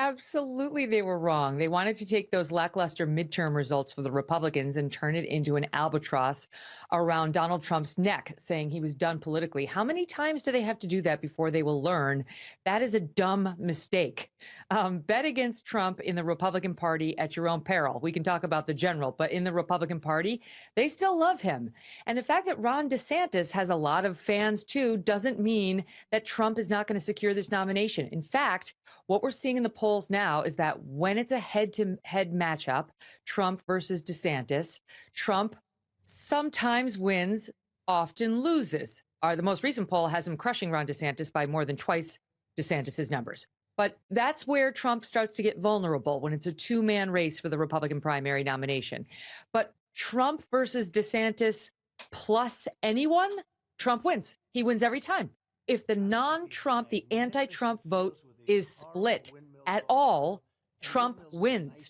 Absolutely, they were wrong. They wanted to take those lackluster midterm results for the Republicans and turn it into an albatross around Donald Trump's neck, saying he was done politically. How many times do they have to do that before they will learn that is a dumb mistake? Bet against Trump in the Republican Party at your own peril. We can talk about the general, but in the Republican Party, they still love him. And the fact that Ron DeSantis has a lot of fans too doesn't mean that Trump is not going to secure this nomination. In fact, what we're seeing in the polls now is that when it's a head-to-head matchup, Trump versus DeSantis, Trump sometimes wins, often loses. The most recent poll has him crushing Ron DeSantis by more than twice DeSantis's numbers. But that's where Trump starts to get vulnerable, when it's a two-man race for the Republican primary nomination. But Trump versus DeSantis plus anyone, Trump wins. He wins every time. If the non-Trump, the anti-Trump vote is split at all, Trump wins.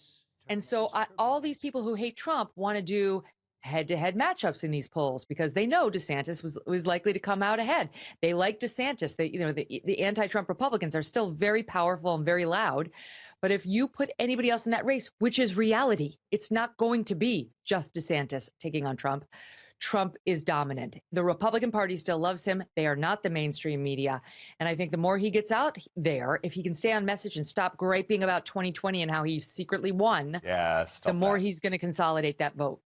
And so all these people who hate Trump want to do head-to-head matchups in these polls because they know DeSantis was likely to come out ahead. They like DeSantis. The anti-Trump Republicans are still very powerful and very loud. But if you put anybody else in that race, which is reality, it's not going to be just DeSantis taking on Trump. Trump is dominant. The Republican Party still loves him. They are not the mainstream media. And I think the more he gets out there, if he can stay on message and stop griping about 2020 and how he secretly won, the more he's going to consolidate that vote.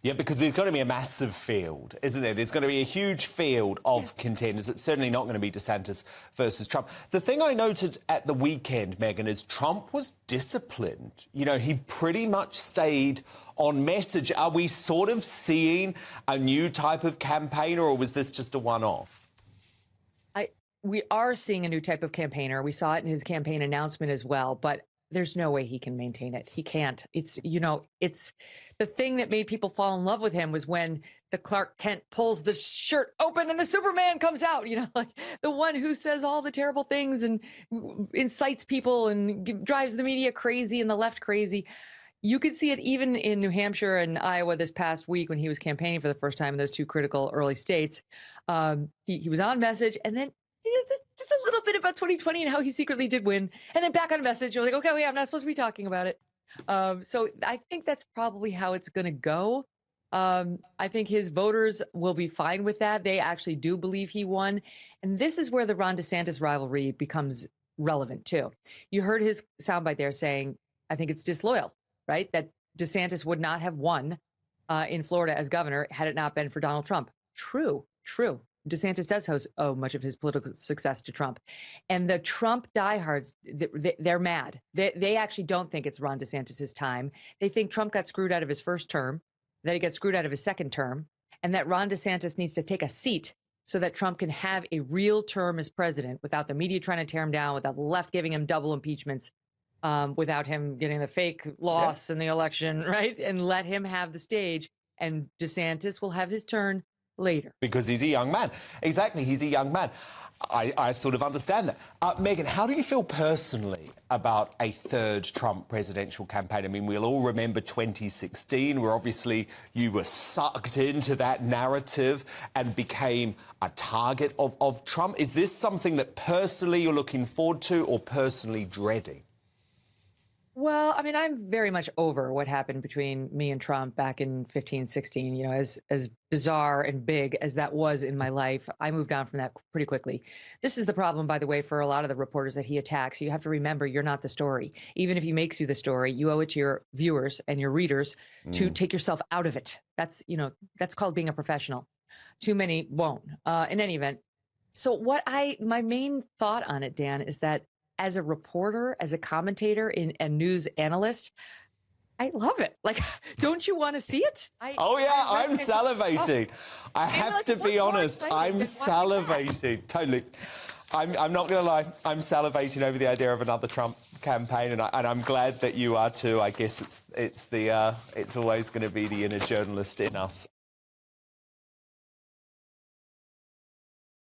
Yeah, because there's got to be a massive field, isn't there? There's going to be a huge field of contenders. It's certainly not going to be DeSantis versus Trump. The thing I noted at the weekend, Megan, is Trump was disciplined. You know, he pretty much stayed on message. Are we sort of seeing a new type of campaigner, or was this just a one-off? We are seeing a new type of campaigner. We saw it in his campaign announcement as well, but there's no way he can maintain it. He can't. It's the thing that made people fall in love with him was when the Clark Kent pulls the shirt open and the Superman comes out, like the one who says all the terrible things and incites people and drives the media crazy and the left crazy. You could see it even in New Hampshire and Iowa this past week when he was campaigning for the first time in those two critical early states. He was on message, and then just a little bit about 2020 and how he secretly did win, and then back on message. You're like, okay, wait, I'm not supposed to be talking about it. So I think that's probably how it's going to go. I think his voters will be fine with that. They actually do believe he won. And this is where the Ron DeSantis rivalry becomes relevant, too. You heard his soundbite there saying, I think it's disloyal, right? That DeSantis would not have won in Florida as governor had it not been for Donald Trump. True. DeSantis does owe much of his political success to Trump. And the Trump diehards, they're mad. They actually don't think it's Ron DeSantis' time. They think Trump got screwed out of his first term, that he got screwed out of his second term, and that Ron DeSantis needs to take a seat so that Trump can have a real term as president without the media trying to tear him down, without the left giving him double impeachments, without him getting the fake loss in the election, right? And let him have the stage, and DeSantis will have his turn later. Because he's a young man. Exactly, he's a young man. I sort of understand that. Megan, how do you feel personally about a third Trump presidential campaign? I mean, we'll all remember 2016, where obviously you were sucked into that narrative and became a target of Trump. Is this something that personally you're looking forward to or personally dreading? Well, I mean, I'm very much over what happened between me and Trump back in 15, 16, as bizarre and big as that was in my life. I moved on from that pretty quickly. This is the problem, by the way, for a lot of the reporters that he attacks. You have to remember, you're not the story. Even if he makes you the story, you owe it to your viewers and your readers to take yourself out of it. That's called being a professional. Too many won't, in any event. So my main thought on it, Dan, is that as a reporter, as a commentator, a news analyst, I love it. Like, don't you want to see it? I'm salivating. I have to be honest, I'm salivating. Totally. I'm not going to lie. I'm salivating over the idea of another Trump campaign, and I'm glad that you are too. I guess it's always going to be the inner journalist in us.